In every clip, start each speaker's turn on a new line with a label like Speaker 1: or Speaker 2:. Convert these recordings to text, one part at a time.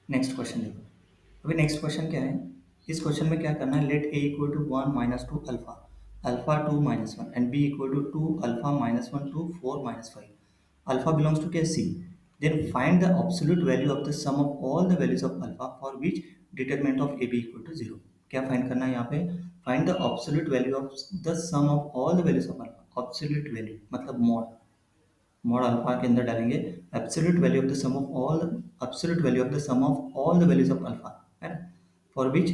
Speaker 1: Next question देखो। अभी next question क्या है, इस क्वेश्चन में क्या करना है, let A equal to 1 minus two alpha, alpha 2 minus 1 and B equal to 2 alpha minus 1 two 4 minus 5, alpha belongs to क्या, C. Then find the absolute value of the sum of all the values of alpha for which determinant of A B equal to 0। क्या find करना है यहाँ पे, find the absolute value of the sum of all the values of alpha. Absolute value मतलब mod, mod alpha के अंदर डालेंगे absolute value of the sum of all, absolute value of the sum of all the values of alpha, है ना, for which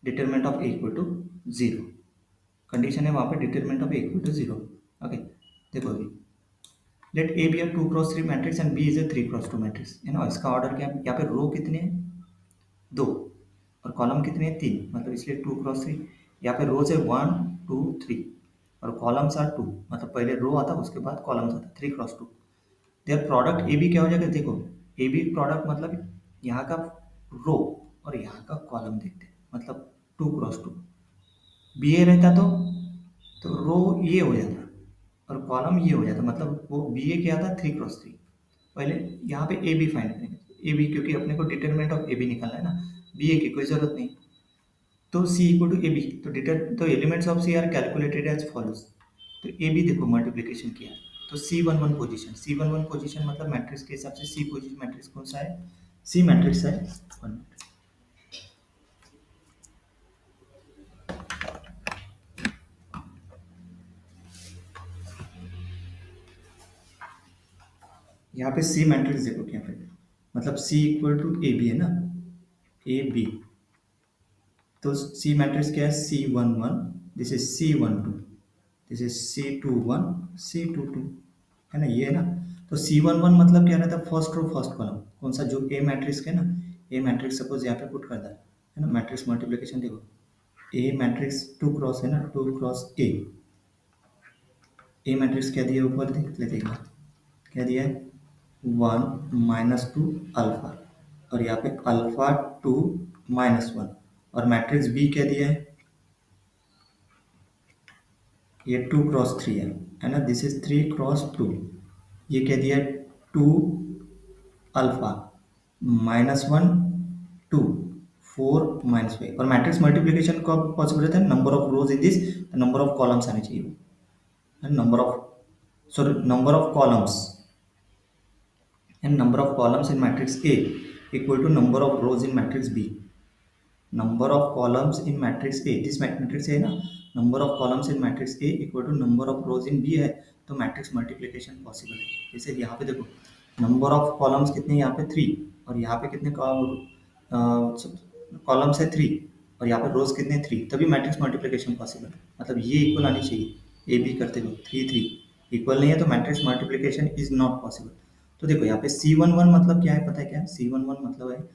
Speaker 1: determinant of A equal to 0। Condition है वहाँ पे determinant of A equal to 0। Okay, देखो अभी let A B a 2 cross 3 matrix and B is a 3 cross 2 matrix, है ना। इसका ऑर्डर क्या है, यहाँ पे रो कितने हैं, 2, और कॉलम कितने हैं, 3, मतलब इसलिए 2 क्रॉस 3। यहाँ पे रोज है 1 2 3 और कॉलम्स आर 2, मतलब पहले रो आता उसके बाद कॉलम्स आता, 3 cross 2। Their product A B क्या हो जाएगा, देखो ए बी प्रोडक्ट मतलब यहाँ का रो और यहाँ का कॉलम देखते हैं, मतलब 2 क्रॉस 2। बी ए रहता तो रो ये हो जाता और कॉलम ये हो जाता, मतलब वो बी ए क्या था, 3 क्रॉस 3। पहले यहाँ पे ए बी फाइंड करेंगे, ए बी क्योंकि अपने को डिटरमिनेंट ऑफ ए बी निकालना है ना, बी ए की कोई जरूरत नहीं। तो C equal to A B, तो elements of C are calculated as follows. तो ए बी देखो मल्टीप्लीकेशन किया, तो C one one position, C one one position मतलब मैट्रिक्स के हिसाब से सी पोजिशन मैट्रिक्स कौन सा है, सी मैट्रिक्स है। वन मिनट, यहाँ पे सी मैट्रिक्स देखो क्या पे, मतलब C equal to A B है ना, ए बी। तो सी मैट्रिक्स क्या है, सी one one, this is C one two, this is C two one, C two two, है ना, ये है ना। तो सी वन वन मतलब क्या रहता है, फर्स्ट रो फर्स्ट कॉलम कौन सा, जो ए मैट्रिक्स है ना, ए मैट्रिक्स सपोज यहाँ पे पुट कर है ना, मैट्रिक्स मल्टीप्लिकेशन देखो, ए मैट्रिक्स 2 क्रॉस है ना, 2 क्रॉस ए मैट्रिक्स क्या दिया ऊपर देख लेते हैं, क्या दिया है, 1 माइनस टू अल्फा, और यहाँ पे अल्फा 2 माइनस 1, और मैट्रिक्स बी क्या दिया है, ये 2 क्रॉस 3 है ना, दिस इज 3 क्रॉस 2। ये क्या दिया है, 2 अल्फा माइनस 1 2 4 माइनस 5, और मैट्रिक्स मल्टीप्लिकेशन कब पॉसिबल रहता है, number of rose in this, number of columns आने चाहिए, number of, sorry number of columns, and number of columns in matrix A equal to number of rows in matrix B. Number of columns in matrix A, this matrix A है ना, number of columns in matrix A equal to number of rows in B है, तो matrix multiplication possible है। जैसे यहाँ पे देखो number of columns कितने, यहाँ पे 3, और यहाँ पे कितने कॉलम्स है 3, और यहाँ पे रोज कितने 3, तभी मैट्रिक्स मल्टीप्लिकेशन पॉसिबल है, मतलब ये इक्वल आनी चाहिए, ए बी करते हो 3 3 इक्वल नहीं है तो matrix multiplication is not possible. तो देखो यहाँ पे सी वन वन मतलब क्या है, पता है क्या है, सी वन वन मतलब है,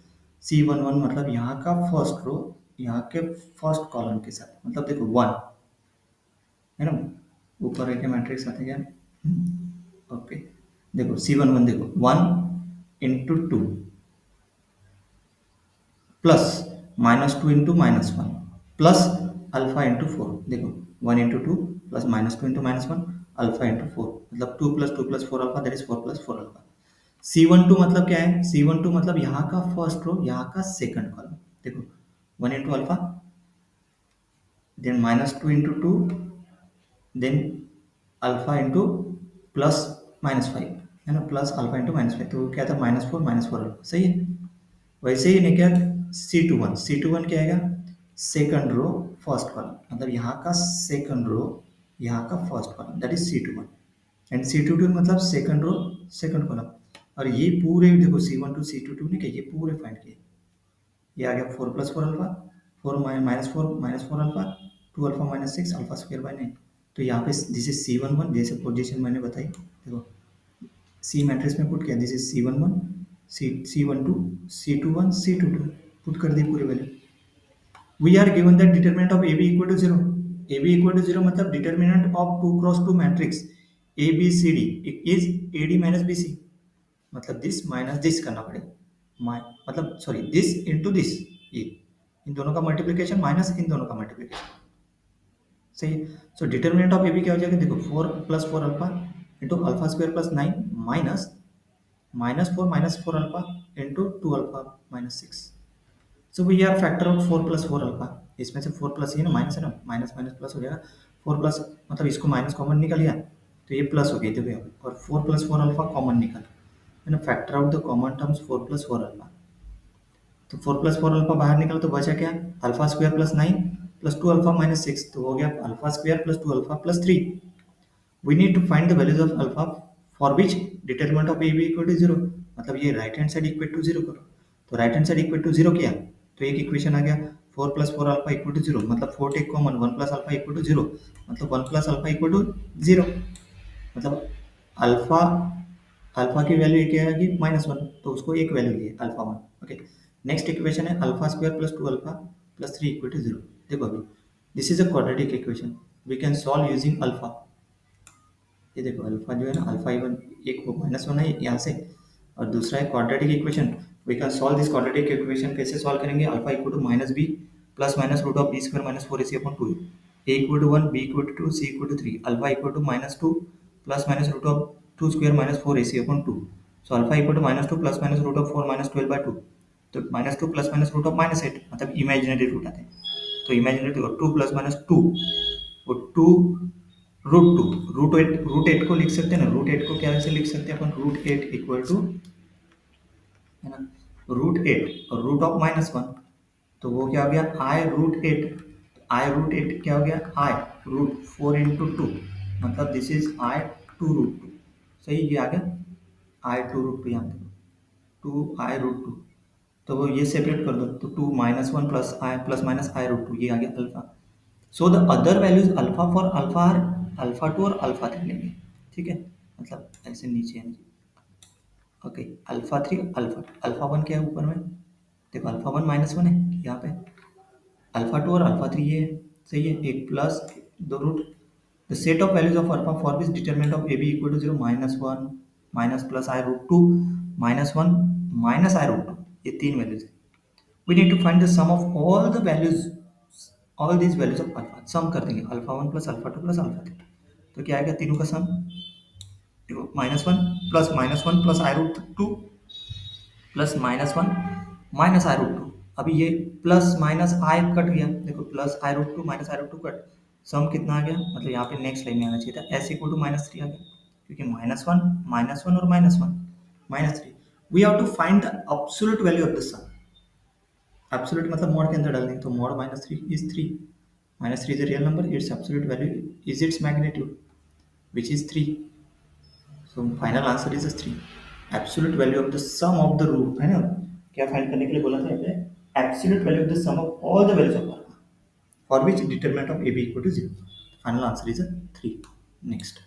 Speaker 1: सी वन वन मतलब यहाँ का फर्स्ट रो यहाँ के फर्स्ट कॉलम के साथ, मतलब देखो 1 है ना, ऊपर है क्या मैट्रिक्स आते क्या, ओके। देखो सी वन वन देखो 1 into 2 plus -2 into -1 plus alpha into 4, देखो 1 into 2 plus -2 into -1 alpha into 4, मतलब 2 + 2 + 4 alpha, that is 4 + 4 alpha. C12 मतलब क्या है, C12 मतलब यहाँ का फर्स्ट रो यहाँ का सेकंड कॉलम, देखो 1 into alpha, then -2 into 2, then alpha into plus -5, है ना, प्लस अल्फा इंटू -5, तो क्या था, -4 अल्फा, सही है। वैसे ही नहीं क्या, C21 क्या आएगा, सेकंड रो फर्स्ट कॉलम, मतलब यहाँ का सेकंड रो यहाँ का first column, that is C21, and C22 मतलब सेकंड रो सेकंड कॉलम। और ये पूरे देखो C12 C22 ने क्या, ये पूरे फाइंड किए, ये आ गया 4 + 4 alpha, 4 - 4 -4 alpha, 2 alpha -6 alpha square by 9। तो यहाँ पे दिस इज C11, जैसे पोजीशन मैंने बताई, देखो सी मैट्रिक्स में पुट किया, this is C11 C12 C21 C22, put कर दी पूरे value. We are given that determinant of A B equal to 0, A B equal to 0 मतलब determinant of 2 cross 2 matrix A B C D is A D minus B C, मतलब this minus this करना पड़ेगा, मतलब sorry this into this, ये इन दोनों का multiplication minus इन दोनों का मल्टीप्लिकेशन, सही है। So determinant of A B क्या हो जाएगा, देखो 4 + 4 alpha into alpha square plus 9 minus minus 4 alpha into 2 alpha minus 6. So we are factor out 4 plus 4 alpha. इसमें से 4 प्लस ये ना माइनस है ना, माइनस माइनस प्लस हो जाएगा। 4 प्लस मतलब इसको माइनस कॉमन निकल गया तो ये प्लस हो गई, देखो यहाँ पे, और 4 प्लस 4 अल्फा कॉमन निकल है ना। Factor out the common terms 4 plus 4 alpha. तो 4 प्लस 4 अल्फा बाहर निकला तो बचा क्या, alpha square plus 9 plus 2 alpha minus 6, तो हो गया alpha square plus 2 alpha plus 3। We need to find the values of alpha for which determinant of A B equal to zero. मतलब ये right hand side equal to zero करो, तो right hand side equal to zero किया तो एक equation आ गया 4 plus 4 alpha equal to zero, मतलब 4 take common, 1 plus alpha equal to zero, मतलब 1 plus alpha equal to zero. मतलब अल्फा अल्फा की वैल्यू क्या आएगी -1, तो उसको एक वैल्यू लिए अल्फा 1। ओके, नेक्स्ट इक्वेशन है alpha square plus 2 alpha plus 3 equal to zero. देखो अभी this is a quadratic equation, we can solve using alpha. ये देखो अल्फा जो है ना, अल्फा इवन एक वो -1 है यहाँ से, और दूसरा है quadratic equation. We can solve this quadratic equation, कैसे सॉल्व करेंगे, alpha equal to minus B plus minus root of B square minus 4ac upon 2, A equal to 1, B equal to 2, C equal to 3, alpha equal to -2 plus minus root of 2 square minus 4ac upon 2। So alpha equal to -2 plus minus root of 4 minus 12/2, तो -2 plus minus root of -8, मतलब imaginary root आते हैं, तो imaginary root 2 plus minus 2, वो 2 root eight को लिख सकते हैं ना, रूट एट को क्या ऐसे लिख सकते हैं अपन, रूट एट इक्वल टू है ना रूट एट और रूट ऑफ -1, तो वो क्या हो गया आई रूट एट। आई रूट एट क्या हो गया, आई रूट 4 इंटू टू, मतलब दिस इज आई 2 रूट 2। सही, ये आ गया आई 2 रूट 2, यहाँ देखो 2 आई रूट 2, तो वो ये सेपरेट कर दो, तो 2 -1 प्लस माइनस आई रूट 2, ये आ गया alpha. So the other values alpha for alpha are alpha 2 और अल्फा 3 लेंगे, ठीक है, मतलब ऐसे नीचे है। ओके, अल्फा 3 अल्फा 2, अल्फा 1 क्या है ऊपर में, देखो अल्फा 1 -1 है यहाँ पे, अल्फा 2 और अल्फा 3 ये है, सही है, एक प्लस दो root. The set of values of alpha for which determinant of A B equal to zero, -1 minus plus i root 2 -1 minus i root 2, ये तीन वैल्यूज है। We need to find the sum of all the values, all these values of alpha, sum कर देंगे alpha 1 plus alpha 2 plus alpha 3, तो क्या आएगा तीनों का सम, देखो -1 plus i root 2 plus -1 minus i root 2, अभी ये प्लस माइनस आई कट गया, देखो plus i root 2 minus i root 2 cut, सम कितना आ गया, मतलब यहाँ पे नेक्स्ट लाइन में आना चाहिए था, एस इक्वल टू -3 आ गया, क्योंकि -1 और -1 -3, we have to find the absolute value of the sum. Absolute मतलब मॉड के अंदर डालने, तो mod -3 is 3, -3 is a real number, its absolute value is its magnitude which is 3, so final answer is 3। Absolute value of the sum of the root है ना, क्या find करने के लिए बोला था यहाँ पे, absolute value of the sum of all the values of alpha for which determinant of A B equal to 0, final answer is 3। Next